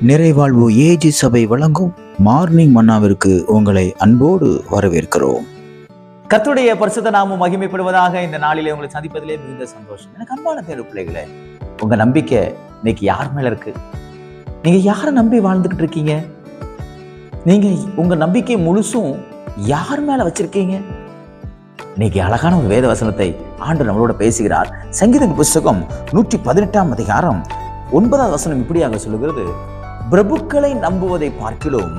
நிறைவாழ்வு AG சபை வழங்கும் morning மன்னாவிற்கு உங்களை அன்போடு வரவேற்கிறோம். கர்த்தருடைய பரிசுத்த நாமம் மகிமைப்படுவதாக. இந்த நாளிலே உங்களை சந்திப்பதிலே மிகுந்த சந்தோஷம். எனக்கு அன்பான தேவ பிள்ளைகளே, உங்க நம்பிக்கை இன்னைக்கு யார் மேல இருக்கு? நீங்க யாரை நம்பி வாழ்ந்துகிட்டு இருக்கீங்க? நீங்க உங்க நம்பிக்கை முழுசும் யார் மேல வச்சிருக்கீங்க? இன்னைக்கு அழகான ஒரு வேத வசனத்தை ஆண்டவர் நம்மளோட பேசுகிறார். சங்கீத புஸ்தகம் 118 அதிகாரம் 9வது வசனம் இப்படியாக சொல்லுகிறது: பிரபுக்களை நம்புவதை பார்க்கிலும்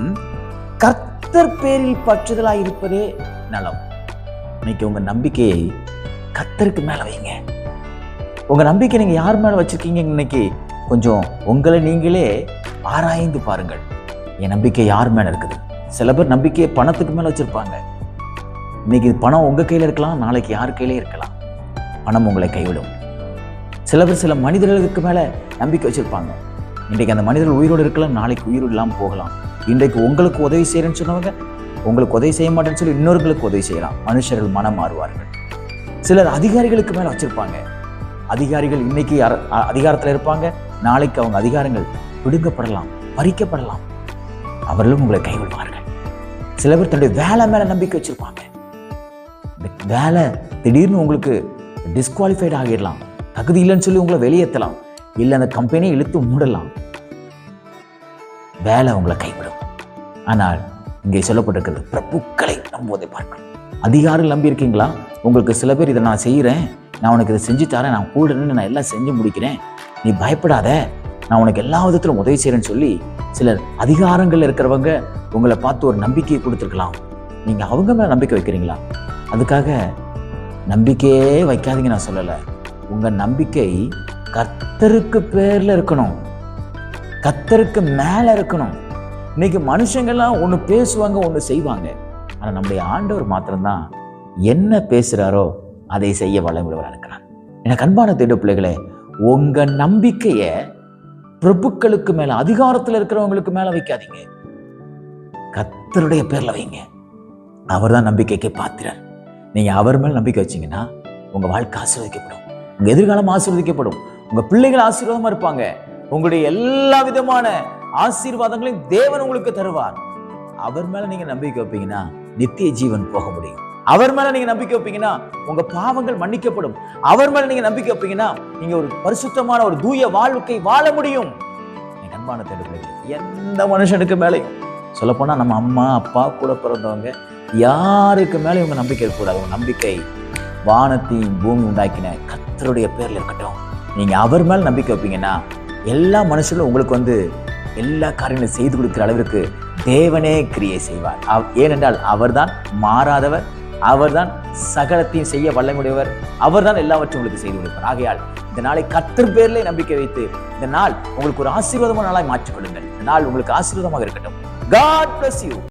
கர்த்தர் பேரில் பற்றுதலாய் இருப்பதே நலம். இன்னைக்கு உங்க நம்பிக்கையை கர்த்தருக்கு மேல வைங்க. உங்க நம்பிக்கை நீங்க யார் மேல வச்சிருக்கீங்க? இன்னைக்கு கொஞ்சம் உங்களை நீங்களே ஆராய்ந்து பாருங்கள். என் நம்பிக்கை யார் மேல இருக்குது? சில பேர் நம்பிக்கையை பணத்துக்கு மேல வச்சிருப்பாங்க. இன்னைக்கு பணம் உங்க கையில இருக்கலாம், நாளைக்கு யார் கையிலே இருக்கலாம். பணம் உங்களை கைவிடும். சில பேர் சில மனிதர்களுக்கு மேல நம்பிக்கை வச்சிருப்பாங்க. இன்றைக்கு அந்த மனிதர்கள் உயிரோடு இருக்கலாம், நாளைக்கு உயிரோடு இல்லாமல் போகலாம். இன்றைக்கு உங்களுக்கு உதவி செய்யறேன்னு சொன்னவங்க உங்களுக்கு உதவி செய்ய மாட்டேன்னு சொல்லி இன்னொருங்களுக்கு உதவி செய்யலாம். மனுஷர்கள் மனம் மாறுவார்கள். சிலர் அதிகாரிகளுக்கு மேல வச்சிருப்பாங்க. அதிகாரிகள் இன்னைக்கு அதிகாரத்தில் இருப்பாங்க, நாளைக்கு அவங்க அதிகாரங்கள் பிடுங்கப்படலாம், பறிக்கப்படலாம். அவர்களும் உங்களை கைவிடுவார்கள். சில பேர் தன்னுடைய வேலை மேல நம்பிக்கை வச்சிருப்பாங்க. இந்த வேலை திடீர்னு உங்களுக்கு டிஸ்குவாலிஃபைட் ஆகிடலாம், தகுதி இல்லைன்னு சொல்லி உங்களை வெளியேற்றலாம், இல்லை அந்த கம்பெனியை இழுத்து மூடலாம். வேலை உங்களை கைவிடும். ஆனால் இங்கே சொல்லப்பட்டிருக்கிறது, பிரபுக்களை நம்புவதை பார்க்கணும். அதிகாரம் நம்பி இருக்கீங்களா? உங்களுக்கு சில பேர் இதை நான் செய்கிறேன், நான் உனக்கு இதை செஞ்சு தரேன், நான் கூட நின்று நான் எல்லாம் செஞ்சு முடிக்கிறேன், நீ பயப்படாத, நான் உனக்கு எல்லா விதத்திலும் உதவி செய்கிறேன்னு சொல்லி சிலர் அதிகாரங்கள் இருக்கிறவங்க உங்களை பார்த்து ஒரு நம்பிக்கையை கொடுத்துருக்கலாம். நீங்கள் அவங்க மேலே நம்பிக்கை வைக்கிறீங்களா? அதுக்காக நம்பிக்கையே வைக்காதீங்க நான் சொல்லலை. உங்கள் நம்பிக்கை கர்த்தருக்கு பேர்ல இருக்கணும், கர்த்தருக்கு மேல இருக்கணும். இன்னைக்கு மனுஷங்கள்லாம் ஒன்று பேசுவாங்க, ஒன்று செய்வாங்க. ஆனால் நம்முடைய ஆண்டவர் மாத்திரம்தான் என்ன பேசுறாரோ அதை செய்ய வல்லமையுள்ளவராக இருக்கிறார். எனக்கு அன்பான தேவ பிள்ளைகளே, உங்க நம்பிக்கையை பிரபுக்களுக்கு மேல, அதிகாரத்தில் இருக்கிறவங்களுக்கு மேல வைக்காதீங்க, கர்த்தருடைய பேர்ல வைங்க. அவர் தான் நம்பிக்கைக்கு பாத்திரர். நீங்க அவர் மேல நம்பிக்கை வச்சீங்கன்னா உங்க வாழ்க்கை ஆசீர்வதிக்கப்படும், உங்க எதிர்காலம் ஆசீர்வதிக்கப்படும், உங்க பிள்ளைகள் ஆசீர்வாதமா இருப்பாங்க. உங்களுடைய எல்லா விதமான ஆசீர்வாதங்களையும் தேவன் உங்களுக்கு தருவார். அவர் மேல நீங்க நம்பிக்கை வைப்பீங்கன்னா நித்திய ஜீவன் போக முடியும். அவர் மேல நீங்க நம்பிக்கை வைப்பீங்கன்னா உங்க பாவங்கள் மன்னிக்கப்படும். அவர் மேல நீங்க நம்பிக்கை வைப்பீங்கன்னா நீங்க ஒரு பரிசுத்தமான ஒரு தூய வாழ்க்கை வாழ முடியும். அன்பான தேவர்களே, எந்த மனுஷனுக்கு மேலையும், சொல்ல போனா நம்ம அம்மா அப்பா கூட பிறந்தவங்க யாருக்கு மேலே உங்க நம்பிக்கை இருக்கக்கூடாது. உங்க நம்பிக்கை வானத்தையும் பூமி உண்டாக்கின கர்த்தருடைய பேர்ல இருக்கட்டும். நீங்க அவர் மேல் நம்பிக்கை வைப்பீங்கன்னா எல்லா மனுஷர்களும் உங்களுக்கு எல்லா காரியங்களும் செய்து கொடுக்கிற அளவிற்கு தேவனே கிரியை செய்வார். ஏனென்றால் அவர்தான் மாறாதவர், அவர்தான் சகலத்தையும் செய்ய வல்லமையுடையவர், அவர்தான் எல்லாவற்றையும் உங்களுக்கு செய்து கொடுப்பார். ஆகையால் இந்த நாளை கர்த்தர் பேர்ல நம்பிக்கை வைத்து இந்த நாள் உங்களுக்கு ஒரு ஆசீர்வாதமான நாளாய் மாற்றிக்கொள்ளுங்கள். இந்த நாள் உங்களுக்கு ஆசீர்வாதமாக இருக்கட்டும். God bless you.